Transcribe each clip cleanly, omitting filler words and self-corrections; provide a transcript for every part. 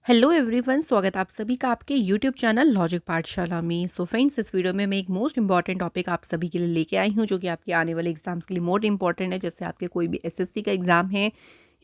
Hello everyone, स्वागत है आप सभी का आपके यूट्यूब चैनल लॉजिक पाठशाला में। सो फ्रेंड्स, इस वीडियो में मैं एक मोस्ट इंपॉर्टेंट टॉपिक आप सभी के लिए लेके आई हूँ, जो कि आपके आने वाले एग्जाम्स के लिए मोस्ट इंपॉर्टेंट है। जैसे आपके कोई भी एसएससी का एग्जाम है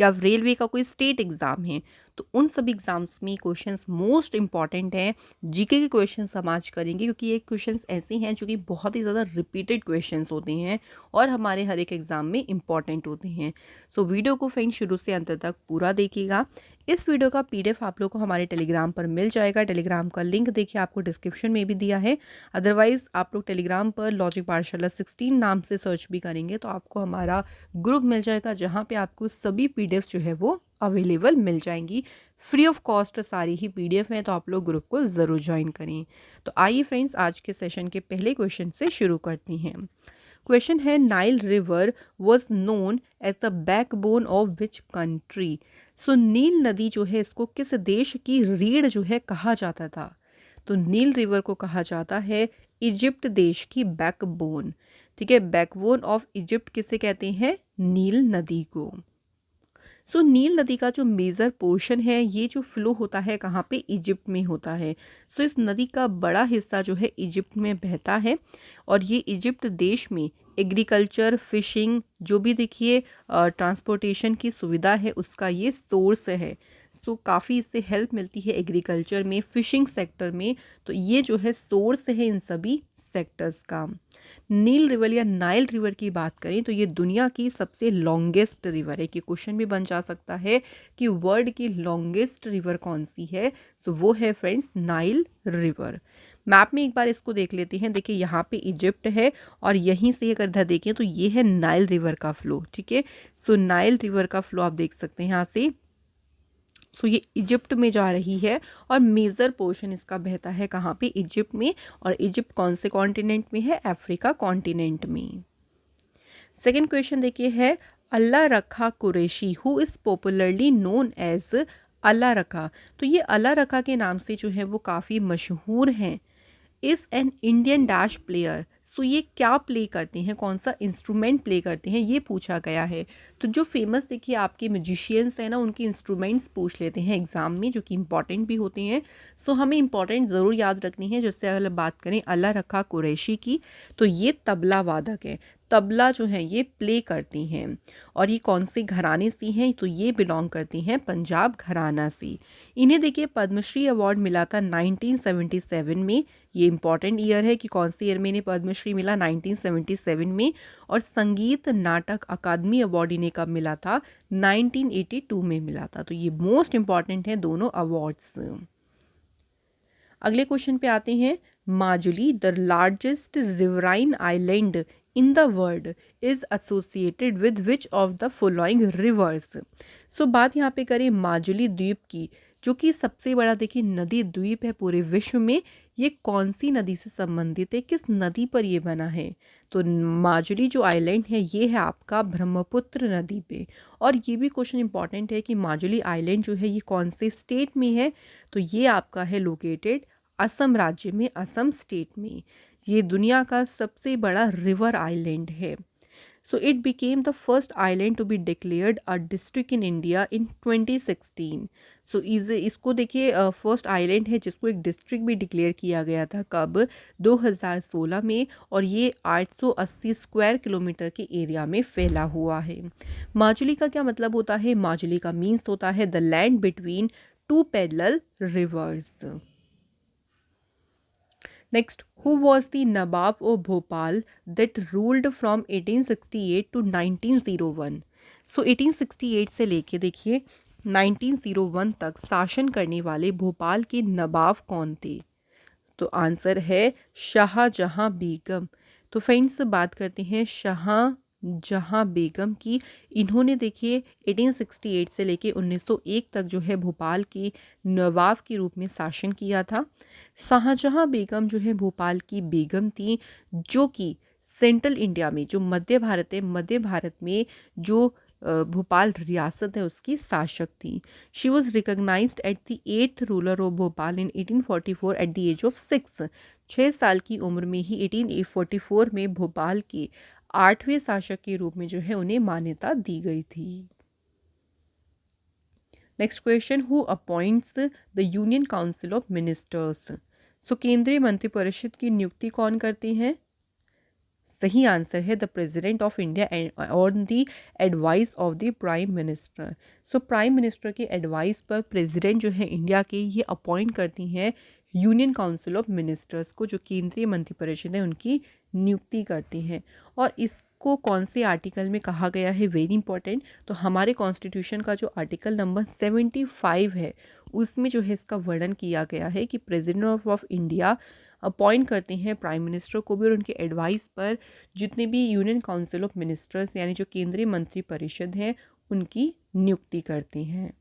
या रेलवे का कोई स्टेट एग्जाम है, तो उन सभी एग्जाम्स में क्वेश्चंस मोस्ट इंपॉर्टेंट हैं। जीके के क्वेश्चंस हम आज करेंगे, क्योंकि ये क्वेश्चंस ऐसे हैं जो कि बहुत ही ज़्यादा रिपीटेड क्वेश्चंस होते हैं और हमारे हर एक एग्जाम में इंपॉर्टेंट होते हैं। सो वीडियो को फ्रेंड्स शुरू से अंत तक पूरा देखिएगा। इस वीडियो का पीडीएफ आप लोग को हमारे टेलीग्राम पर मिल जाएगा। टेलीग्राम का लिंक देखिए आपको डिस्क्रिप्शन में भी दिया है। अदरवाइज आप लोग टेलीग्राम पर लॉजिक पाठशाला 16 नाम से सर्च भी करेंगे तो आपको हमारा ग्रुप मिल जाएगा, जहाँ पे आपको सभी पीडीएफ जो है वो अवेलेबल मिल जाएंगी। फ्री ऑफ कॉस्ट सारी ही पीडीएफ हैं, तो आप लोग ग्रुप को ज़रूर ज्वाइन करें। तो आइए फ्रेंड्स, आज के सेशन के पहले क्वेश्चन से शुरू करती हैं। क्वेश्चन है, Nile river was known as the backbone of which country. So नील नदी जो है, इसको किस देश की रीढ़ जो है कहा जाता था? तो नील रिवर को कहा जाता है इजिप्ट देश की बैकबोन। ठीक है, बैकबोन ऑफ इजिप्ट किसे कहते हैं? नील नदी को। सो नील नदी का जो मेजर पोर्शन है, ये जो फ्लो होता है कहाँ पे? इजिप्ट में होता है। सो इस नदी का बड़ा हिस्सा जो है इजिप्ट में बहता है, और ये इजिप्ट देश में एग्रीकल्चर, फिशिंग, जो भी देखिए ट्रांसपोर्टेशन की सुविधा है, उसका ये सोर्स है। सो काफ़ी इससे हेल्प मिलती है एग्रीकल्चर में, फिशिंग सेक्टर में। तो ये जो है सोर्स है इन सभी सेक्टर्स का। नील रिवर या नाइल रिवर की बात करें तो ये दुनिया की सबसे लॉन्गेस्ट रिवर है। कि क्वेश्चन भी बन जा सकता है कि वर्ल्ड की लॉन्गेस्ट रिवर कौन सी है? सो वो है फ्रेंड्स नाइल रिवर। मैप में एक बार इसको देख लेते हैं। देखिए यहाँ पे इजिप्ट है, और यहीं से अगर इधर देखें तो ये है नाइल रिवर का फ्लो। ठीक है, सो नाइल रिवर का फ्लो आप देख सकते हैं यहाँ से। सो ये इजिप्ट में जा रही है, और मेजर पोर्शन इसका बहता है कहाँ पे? इजिप्ट में। और इजिप्ट कौन से कॉन्टिनेंट में है? अफ्रीका कॉन्टिनेंट में। सेकेंड क्वेश्चन देखिए है, Alla Rakha Qureshi who is popularly known as Alla Rakha. तो ये अल्लाह रखा के नाम से जो है वो काफ़ी मशहूर हैं। Is an Indian dash player. So ये क्या प्ले करते हैं, कौन सा इंस्ट्रूमेंट प्ले करते हैं, ये पूछा गया है। तो जो फेमस देखिए आपके म्यूजिशियंस हैं ना, उनके इंस्ट्रूमेंट्स पूछ लेते हैं एग्जाम में, जो कि इंपॉर्टेंट भी होते हैं। सो हमें इंपॉर्टेंट ज़रूर याद रखनी है। जैसे अगर बात करें अल्लाह रखा कुरैशी की, तो ये तबला वादक है। तबला जो है ये प्ले करती हैं। और ये कौन से घराने से हैं? तो ये बिलोंग करती हैं पंजाब घराना से। इन्हें देखिए पद्मश्री अवार्ड मिला था 1977 में। ये इंपॉर्टेंट ईयर है कि कौन से ईयर में इन्हें पद्मश्री मिला? 1977 में। और संगीत नाटक अकादमी अवार्ड इन्हें कब मिला था? 1982 में मिला था। तो ये मोस्ट इंपॉर्टेंट है दोनों अवार्ड्स। अगले क्वेश्चन पे आते हैं। Majuli, the largest riverine island in the world, is associated with which of the following rivers. So बात यहाँ पे करें माजुली द्वीप की, जो कि सबसे बड़ा देखिए नदी द्वीप है पूरे विश्व में। ये कौन सी नदी से संबंधित है, किस नदी पर ये बना है? तो माजुली जो आइलैंड है ये है आपका ब्रह्मपुत्र नदी पे। और ये भी क्वेश्चन इंपॉर्टेंट है कि माजुली आइलैंड जो है ये कौन से स्टेट में है? तो ये आपका है लोकेटेड असम राज्य में, असम स्टेट में। ये दुनिया का सबसे बड़ा रिवर आइलैंड है। So it became the first island to be declared a district in India in 2016। सो इसको देखिए फर्स्ट आइलैंड है जिसको एक डिस्ट्रिक्ट भी डिक्लेयर किया गया था। कब? 2016 में। और ये 880 स्क्वायर किलोमीटर के एरिया में फैला हुआ है। माजुली का क्या मतलब होता है? माजुली का मीन्स होता है the land between two parallel reverse. Next, who was the Nawab of Bhopal that ruled from 1868 to 1901? So 1868 से लेके देखिए 1901 तक शासन करने वाले भोपाल के नवाब कौन थे? तो आंसर है शाहजहां बेगम। तो फ्रेंड्स बात करते हैं शाहजहां बेगम की। इन्होंने देखिए 1868 से लेके 1901 तक जो है भोपाल के नवाब के रूप में शासन किया था। शाहजहां बेगम जो है भोपाल की बेगम थी, जो कि सेंट्रल इंडिया में, जो मध्य भारत है, मध्य भारत में जो भोपाल रियासत है उसकी शासक थी। She was recognized at the 8th ruler of Bhopal in 1844 at the age of 6। 6 साल की उम्र में ही 1844 में भोपाल के 8वें शासक के रूप में जो है उन्हें मान्यता दी गई थी। Next question, who appoints the union council of ministers. So केंद्रीय मंत्रिपरिषद की नियुक्ति कौन करती हैं? सही आंसर है the president of India on the advice of the prime minister. So prime minister के एडवाइस पर प्रेसिडेंट जो है इंडिया के, ये अपॉइंट करती हैं यूनियन काउंसिल ऑफ मिनिस्टर्स को, जो केंद्रीय मंत्रिपरिषद है उनकी नियुक्ति करती हैं। और इसको कौन से आर्टिकल में कहा गया है, वेरी इंपॉर्टेंट, तो हमारे कॉन्स्टिट्यूशन का जो आर्टिकल नंबर 75 है उसमें जो है इसका वर्णन किया गया है कि प्रेसिडेंट ऑफ इंडिया अपॉइंट करते हैं प्राइम मिनिस्टर को भी, और उनके एडवाइस पर जितने भी यूनियन काउंसिल ऑफ मिनिस्टर्स यानी जो केंद्रीय मंत्री परिषद हैं उनकी नियुक्ति करती हैं।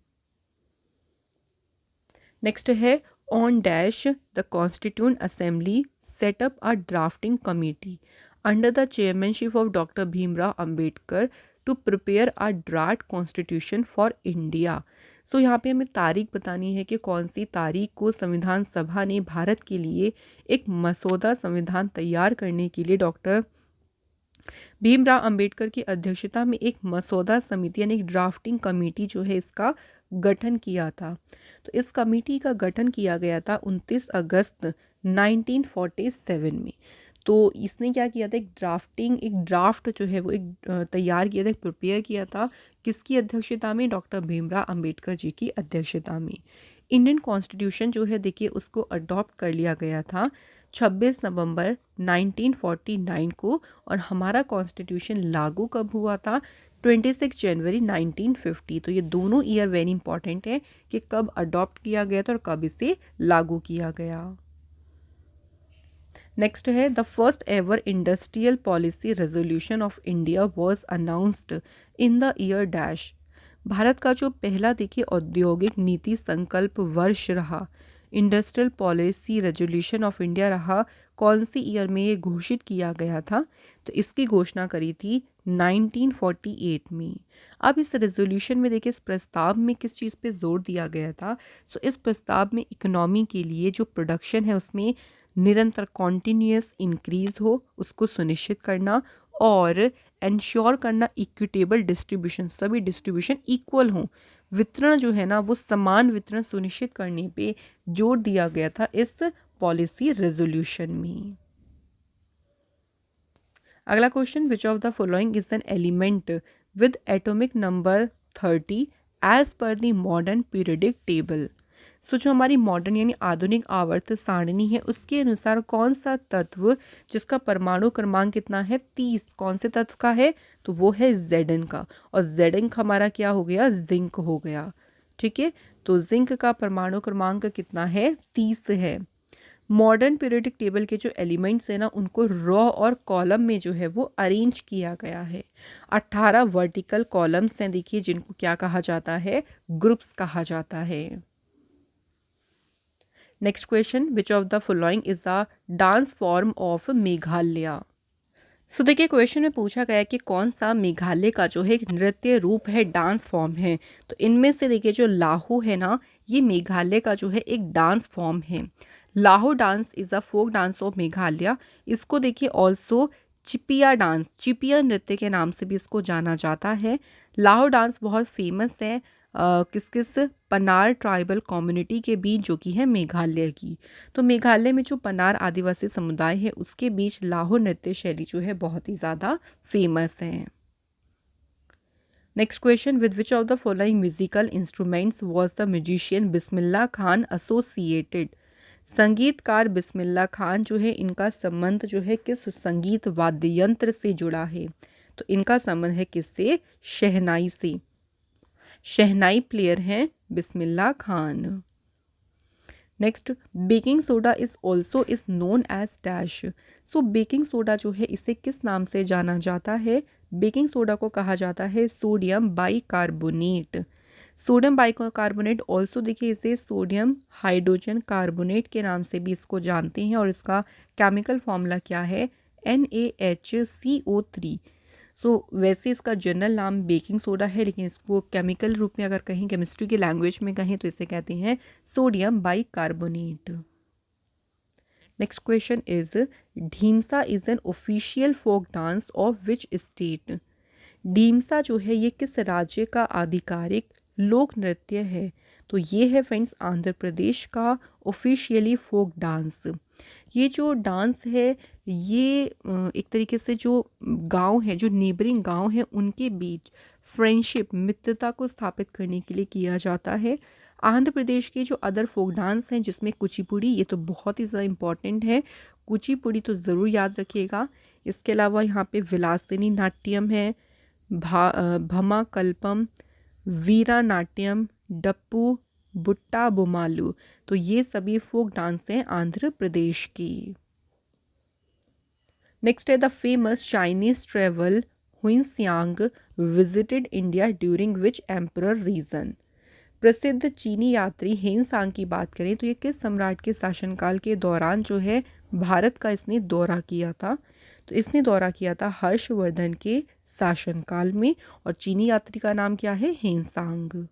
नेक्स्ट है, on dash the constituent assembly set up a drafting committee under the chairmanship of doctor Bhimrao Ambedkar to prepare a draft constitution for India. So यहाँ पे हमें तारीख बतानी है कि कौन सी तारीख को संविधान सभा ने भारत के लिए एक मसौदा संविधान तैयार करने के लिए डॉक्टर भीमराव अंबेडकर की अध्यक्षता में एक मसौदा समिति यानी एक ड्राफ्टिंग कमेटी जो है इसका गठन किया था। तो इस कमेटी का गठन किया गया था 29 अगस्त 1947 में। तो इसने क्या किया था, एक ड्राफ्ट जो है वो एक तैयार किया था, एक प्रिपेयर किया था, किसकी अध्यक्षता में? डॉक्टर भीमराव अंबेडकर जी की अध्यक्षता में। इंडियन कॉन्स्टिट्यूशन जो है देखिए उसको अडॉप्ट कर लिया गया था 26 नवंबर 1949 को, और हमारा कॉन्स्टिट्यूशन लागू कब हुआ था? 26 जनवरी 1950। तो ये दोनों ईयर वेरी इंपॉर्टेंट है कि कब अडॉप्ट किया गया था और कब इसे लागू किया गया। नेक्स्ट है, the first ever industrial policy resolution of India was announced in the year dash. Bharat का जो पहला देखिए औद्योगिक नीति संकल्प वर्ष रहा, industrial policy resolution of India रहा, कौन सी ईयर में ये घोषित किया गया था? तो इसकी घोषणा करी थी 1948 में। अब इस रेजोल्यूशन में देखिए इस प्रस्ताव में किस चीज़ पे जोर दिया गया था? सो इस प्रस्ताव में इकोनॉमी के लिए जो प्रोडक्शन है उसमें निरंतर कॉन्टिन्यूस इंक्रीज हो उसको सुनिश्चित करना, और एंश्योर करना इक्विटेबल डिस्ट्रीब्यूशन, सभी डिस्ट्रीब्यूशन इक्वल हों, वितरण जो है ना वो समान वितरण सुनिश्चित करने पे जोर दिया गया था इस पॉलिसी रेजोल्यूशन में। अगला question, which of the following is an element with atomic number 30 as per the modern periodic table. So जो हमारी मॉडर्न यानी आधुनिक आवर्त सारणी है उसके अनुसार कौन सा तत्व जिसका परमाणु क्रमांक कितना है 30, कौन से तत्व का है? तो वो है Zn का, और Zn हमारा क्या हो गया? जिंक हो गया। ठीक है, तो जिंक का परमाणु क्रमांक कितना है? 30 है। मॉडर्न पीरियडिक टेबल के जो एलिमेंट्स हैं ना उनको रॉ और कॉलम में जो है वो अरेंज किया गया है। 18 वर्टिकल कॉलम्स हैं देखिए, जिनको क्या कहा जाता है? ग्रुप्स कहा जाता है। Next question, which of the following is a dance form of Meghalaya. So देखिए क्वेश्चन में पूछा गया कि कौन सा मेघालय का जो है एक नृत्य रूप है, डांस फॉर्म है। तो इनमें से देखिए जो लाहो है ना, ये मेघालय का जो है एक डांस फॉर्म है। Laho dance is a folk dance of Meghalaya. इसको देखिए ऑल्सो चिपिया डांस, चिपिया नृत्य के नाम से भी इसको जाना जाता है। लाहो डांस बहुत फेमस है किस किस पनार ट्राइबल कम्युनिटी के बीच, जो कि है मेघालय की। तो मेघालय में जो पनार आदिवासी समुदाय है उसके बीच लाहो नृत्य शैली जो है बहुत ही ज़्यादा फेमस है। Next question, with which of the following musical instruments was the musician Bismillah Khan associated. संगीतकार बिस्मिल्लाह खान जो है इनका संबंध जो है किस संगीत वाद्य यंत्र से जुड़ा है? तो इनका संबंध है किससे? शहनाई से। शहनाई प्लेयर हैं Bismillah Khan. Next, baking soda is also is known as dash. So baking soda जो है इसे किस नाम से जाना जाता है? बेकिंग सोडा को कहा जाता है sodium bicarbonate. Sodium bicarbonate also देखिए इसे सोडियम हाइड्रोजन कार्बोनेट के नाम से भी इसको जानते हैं, और इसका केमिकल फॉर्मूला क्या है? NaHCO3। सो वैसे इसका जनरल नाम बेकिंग सोडा है, लेकिन इसको केमिकल रूप में अगर कहीं केमिस्ट्री की लैंग्वेज में कहें तो इसे कहते हैं sodium bicarbonate. Next question is, Dhimsa is an official folk dance of which state. Dhimsa जो है ये किस राज्य का आधिकारिक लोक नृत्य है? तो ये है फ्रेंड्स आंध्र प्रदेश का ऑफिशियली फोक डांस। ये जो डांस है ये एक तरीके से जो गांव है, जो नेबरिंग गांव है, उनके बीच फ्रेंडशिप, मित्रता को स्थापित करने के लिए किया जाता है। आंध्र प्रदेश के जो अदर फोक डांस हैं जिसमें कुचिपुड़ी, ये तो बहुत ही ज़्यादा इम्पॉर्टेंट है, कुचिपुड़ी तो ज़रूर याद रखिएगा। इसके अलावा यहाँ पे विलासिनी नाट्यम है, भमा कल्पम, वीरा नाट्यम, डप्पू, बुट्टा बुमालू, तो ये सभी फोक डांस हैं आंध्र प्रदेश की। नेक्स्ट है the famous Chinese travel Hiuen Tsang visited India during which emperor region. प्रसिद्ध चीनी यात्री हेनसांग की बात करें तो ये किस सम्राट के शासनकाल के दौरान जो है भारत का इसने दौरा किया था? तो इसने दौरा किया था हर्षवर्धन के शासनकाल में, और चीनी यात्री का नाम क्या है? Hiuen Tsang.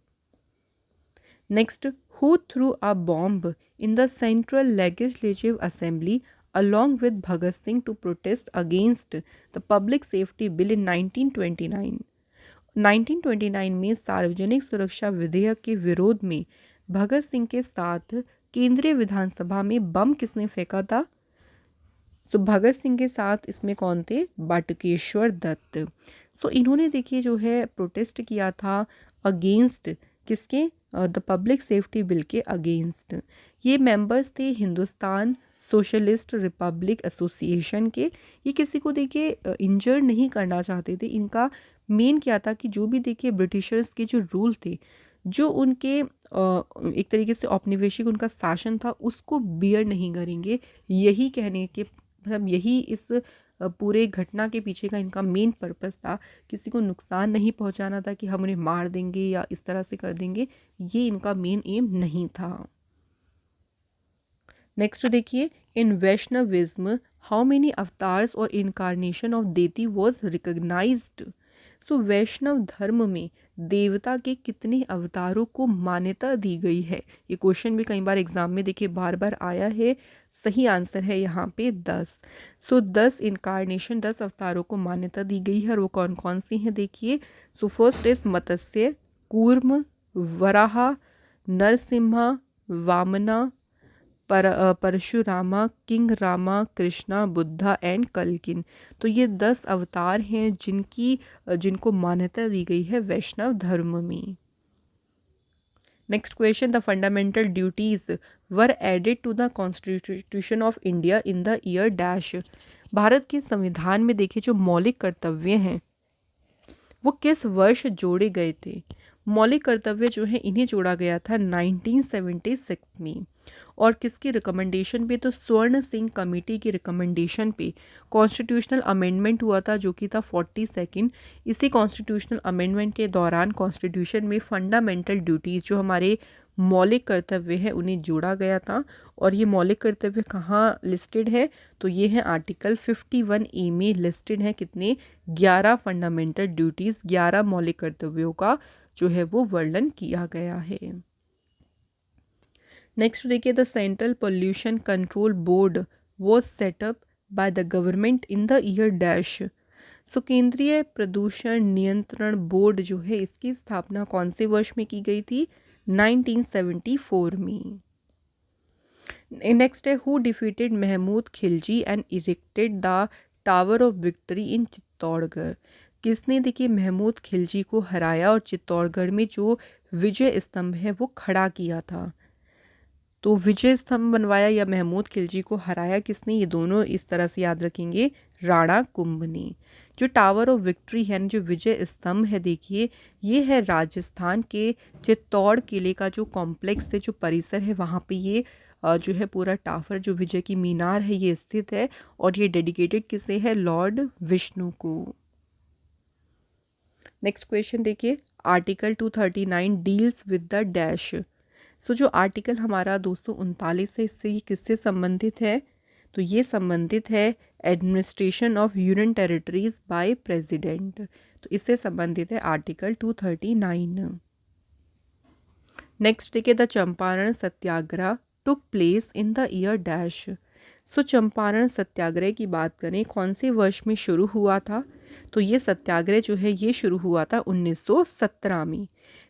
Next, who through a bomb in the central legislative assembly along with Bhagat Singh to protest against the public safety bill in 1929। 1929 में सार्वजनिक सुरक्षा विधेयक के विरोध में भगत सिंह के साथ केंद्रीय विधानसभा में बम किसने फेंका था? सो भगत सिंह के साथ इसमें कौन थे? बटुकेश्वर दत्त। सो इन्होंने देखिए जो है प्रोटेस्ट किया था अगेंस्ट किसके? द पब्लिक सेफ्टी बिल के अगेंस्ट। ये मेंबर्स थे हिंदुस्तान सोशलिस्ट रिपब्लिक एसोसिएशन के। ये किसी को देखिए इंजर नहीं करना चाहते थे। इनका मेन क्या था कि जो भी देखिए ब्रिटिशर्स के जो रूल थे, जो उनके एक तरीके से औपनिवेशिक उनका शासन था, उसको बियर नहीं करेंगे। यही कहने के मतलब यही इस पूरे घटना के पीछे का इनका मेन पर्पस था। किसी को नुकसान नहीं पहुंचाना था कि हम उन्हें मार देंगे या इस तरह से कर देंगे, ये इनका मेन एम नहीं था। नेक्स्ट देखिए, इन वैष्णविज्म हाउ मेनी अवतार्स और इनकारनेशन ऑफ देती वॉज रिकग्नाइज्ड। सो वैष्णव धर्म में देवता के कितने अवतारों को मान्यता दी गई है? ये क्वेश्चन भी कई बार एग्जाम में देखिए बार बार आया है। सही आंसर है यहाँ पे 10। सो 10 इनकारनेशन, 10 अवतारों को मान्यता दी गई है, और वो कौन कौन सी हैं देखिए। So first is Matsya, Kurma, Varaha, Narasimha, Vamana, Parashurama, king Rama, Krishna, Buddha and Kalkin. तो ये 10 अवतार हैं जिनको मान्यता दी गई है वैष्णव धर्म में। Next question, the fundamental duties were added to the constitution of India in the year dash. Bharat के संविधान में देखिए जो मौलिक कर्तव्य हैं वो किस वर्ष जोड़े गए थे? मौलिक कर्तव्य जो है इन्हें जोड़ा गया था 1976 में। और किसकी रिकमेंडेशन पे? तो स्वर्ण सिंह कमेटी की रिकमेंडेशन पे कॉन्स्टिट्यूशनल अमेंडमेंट हुआ था, जो कि था 42nd। इसी कॉन्स्टिट्यूशनल अमेंडमेंट के दौरान कॉन्स्टिट्यूशन में फंडामेंटल ड्यूटीज़, जो हमारे मौलिक कर्तव्य हैं, उन्हें जोड़ा गया था। और ये मौलिक कर्तव्य कहाँ लिस्टेड है? तो ये है आर्टिकल 51A में लिस्टेड है। कितने? 11 फंडामेंटल ड्यूटीज़, 11 मौलिक कर्तव्यों का जो है वो वर्णन किया गया है। नेक्स्ट देखिए, the central pollution control board was set up by the government in the year dash. So केंद्रीय प्रदूषण नियंत्रण बोर्ड जो है इसकी स्थापना कौन से वर्ष में की गई थी? 1974 में। नेक्स्ट है, who defeated Mahmud Khilji and erected the tower of victory in Chittorgarh. किसने देखिए महमूद खिलजी को हराया और चित्तौड़गढ़ में जो विजय स्तंभ है वो खड़ा किया था? तो विजय स्तंभ बनवाया या महमूद खिलजी को हराया किसने? ये दोनों इस तरह से याद रखेंगे, राणा कुंभ ने। जो टावर ऑफ विक्ट्री है, जो विजय स्तंभ है, देखिए ये है राजस्थान के चित्तौड़ किले का जो कॉम्प्लेक्स है, जो परिसर है, वहाँ पे ये जो है पूरा टावर, जो विजय की मीनार है, ये स्थित है। और ये डेडिकेटेड किसे है? लॉर्ड विष्णु को। नेक्स्ट क्वेश्चन देखिए, article 239 deals with the dash. So जो आर्टिकल हमारा 239 है, इससे ये किससे संबंधित है? तो ये संबंधित है administration of union territories by president. तो इससे संबंधित है आर्टिकल 239। नेक्स्ट देखिए, the Champaran Satyagraha took place in the year dash. So Champaran Satyagraha की बात करें कौन से वर्ष में शुरू हुआ था? तो ये सत्याग्रह जो है ये शुरू हुआ था 1917 में।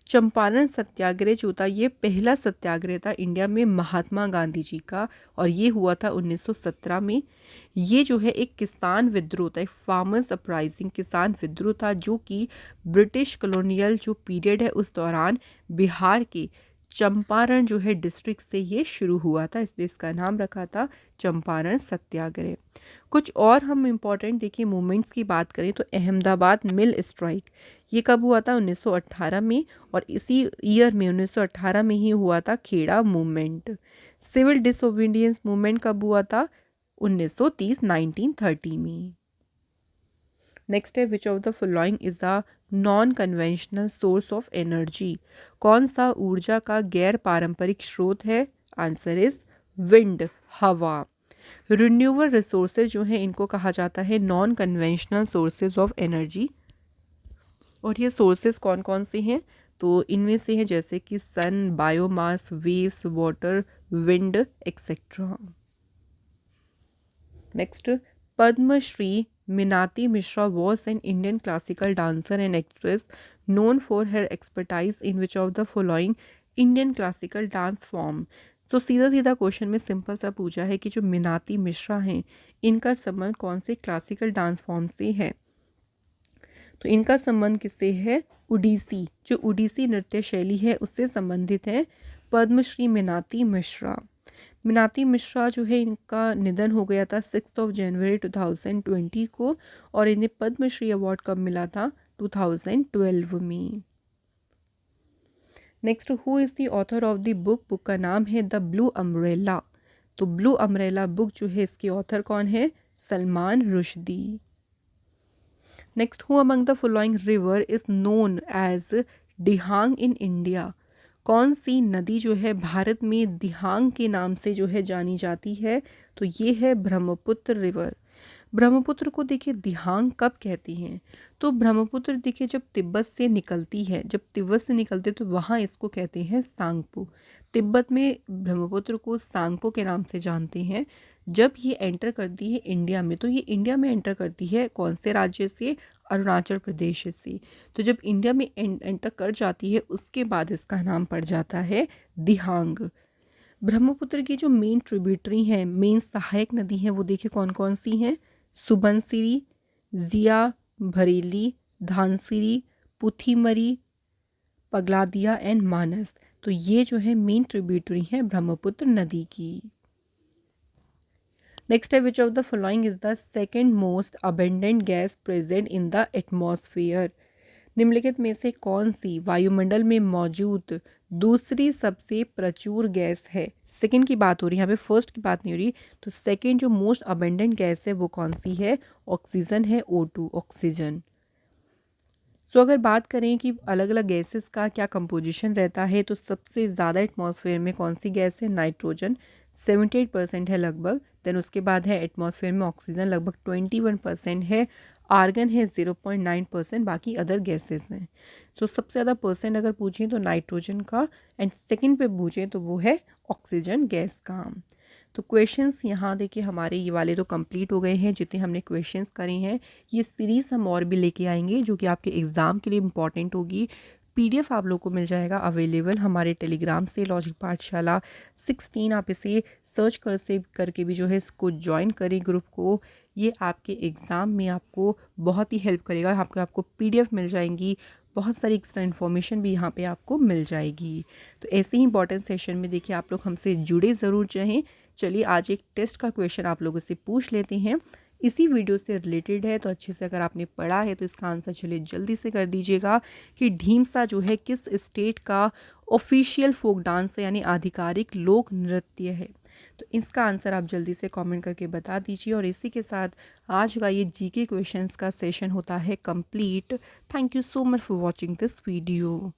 चंपारण सत्याग्रह जो था ये पहला सत्याग्रह था इंडिया में महात्मा गांधी जी का, और ये हुआ था 1917 में। ये जो है एक किसान विद्रोह था, एक फार्मर्स अपराइजिंग किसान विद्रोह था, जो कि ब्रिटिश कॉलोनियल जो पीरियड है उस दौरान बिहार के चंपारण जो है डिस्ट्रिक्ट से ये शुरू हुआ था, इसलिए इसका नाम रखा था चंपारण सत्याग्रह। कुछ और हम इम्पॉर्टेंट देखिए मूवमेंट्स की बात करें तो अहमदाबाद मिल स्ट्राइक ये कब हुआ था 1918 में, और इसी ईयर में 1918 में ही हुआ था Kheda movement. Civil disobedience movement कब हुआ था 1930 1930 में। नेक्स्ट है which of the following is the non conventional source of energy. कौन सा ऊर्जा का गैर पारंपरिक स्रोत है? आंसर इज विंड, हवा। रिन्यूएबल रिसोर्सेज जो हैं इनको कहा जाता है non conventional sources of energy. और ये सोर्सेज कौन कौन से हैं? तो इनमें से हैं जैसे कि sun, biomass, waves, water, wind etcetera. Next, Padmashri Minati Mishra was an Indian classical dancer and actress known for her expertise in which of the following Indian classical dance form। तो सीधा सीधा क्वेश्चन में सिंपल सा पूछा है कि जो मीनाती मिश्रा हैं इनका संबंध कौन से क्लासिकल डांस फॉर्म से है? तो इनका संबंध किससे है? उड़ीसी, जो उड़ीसी नृत्य शैली है उससे संबंधित है पद्मश्री मीनाती मिश्रा। मीनाती मिश्रा जो है इनका निधन हो गया था 6 जनवरी 2020 को, और इन्हें पद्मश्री अवार्ड कब मिला था? 2012 में। Next, who is the author of the book? Book का नाम है द ब्लू अम्ब्रेला। तो ब्लू अम्ब्रेला बुक जो है इसके ऑथर कौन है? Salman Rushdie. Next, who among the following river is known as Dihang in India. कौन सी नदी जो है भारत में दिहांग के नाम से जो है जानी जाती है? तो ये है ब्रह्मपुत्र रिवर। ब्रह्मपुत्र को देखिए दिहांग कब कहती हैं? तो ब्रह्मपुत्र देखिए जब तिब्बत से निकलती है, जब तिब्बत से निकलते तो वहाँ इसको कहते हैं सांगपो। तिब्बत में ब्रह्मपुत्र को सांगपो के नाम से जानते हैं। जब ये एंटर करती है इंडिया में, तो ये इंडिया में एंटर करती है कौन से राज्य से? अरुणाचल प्रदेश से। तो जब इंडिया में एंटर कर जाती है उसके बाद इसका नाम पड़ जाता है दिहांग। ब्रह्मपुत्र की जो मेन ट्रिब्यूटरी हैं, मेन सहायक नदी हैं, वो देखिए कौन कौन सी हैं? सुबनसिरी, जिया, भरेली, धानसिरी, पुथीमरी, पगलादिया एंड मानस। तो ये जो है मेन ट्रिब्यूटरी है ब्रह्मपुत्र नदी की। नेक्स्ट है which of the following is the second most abundant gas present in the atmosphere. निम्नलिखित में से कौन सी वायुमंडल में मौजूद दूसरी सबसे प्रचुर गैस है? सेकंड की बात हो रही है, यहाँ पे फर्स्ट की बात नहीं हो रही। तो सेकंड जो मोस्ट अबेंडेंट गैस है वो कौन सी है? ऑक्सीजन है, O2 ऑक्सीजन। सो अगर बात करें कि अलग अलग गैसेस का क्या कंपोजिशन रहता है, तो सबसे ज़्यादा एटमॉस्फेयर में कौन सी गैस है? नाइट्रोजन 78% है लगभग। देन उसके बाद है एटमॉस्फेयर में ऑक्सीजन लगभग 21% है, आर्गन है 0.9%, बाकी अदर गैसेस हैं। सो सबसे ज़्यादा परसेंट अगर पूछें तो नाइट्रोजन का, एंड सेकंड पे पूछें तो वो है ऑक्सीजन गैस का। तो क्वेश्चंस यहाँ देखिए हमारे ये वाले तो कंप्लीट हो गए हैं जितने हमने क्वेश्चंस करे हैं। ये सीरीज़ हम और भी लेके आएंगे जो कि आपके एग्ज़ाम के लिए इम्पॉर्टेंट होगी। PDF आप लोग को मिल जाएगा अवेलेबल हमारे टेलीग्राम से, लॉजिक पाठशाला 16। आप इसे सर्च कर से करके भी जो है इसको ज्वाइन करें ग्रुप को। ये आपके एग्ज़ाम में आपको बहुत ही हेल्प करेगा। आपको PDF मिल जाएंगी, बहुत सारी एक्स्ट्रा इन्फॉर्मेशन भी यहाँ पे आपको मिल जाएगी। तो ऐसे ही इंपॉर्टेंट सेशन में देखिए आप लोग हमसे जुड़े ज़रूर रहें। चलिए आज एक टेस्ट का क्वेश्चन आप लोगों से पूछ लेते हैं, इसी वीडियो से रिलेटेड है, तो अच्छे से अगर आपने पढ़ा है तो इसका आंसर चलिए जल्दी से कर दीजिएगा कि ढीमसा जो है किस स्टेट का ऑफिशियल फोक डांस है, यानी आधिकारिक लोक नृत्य है। तो इसका आंसर आप जल्दी से कमेंट करके बता दीजिए। और इसी के साथ आज का ये GK क्वेश्चंस का सेशन होता है complete. Thank you so much for watching this video.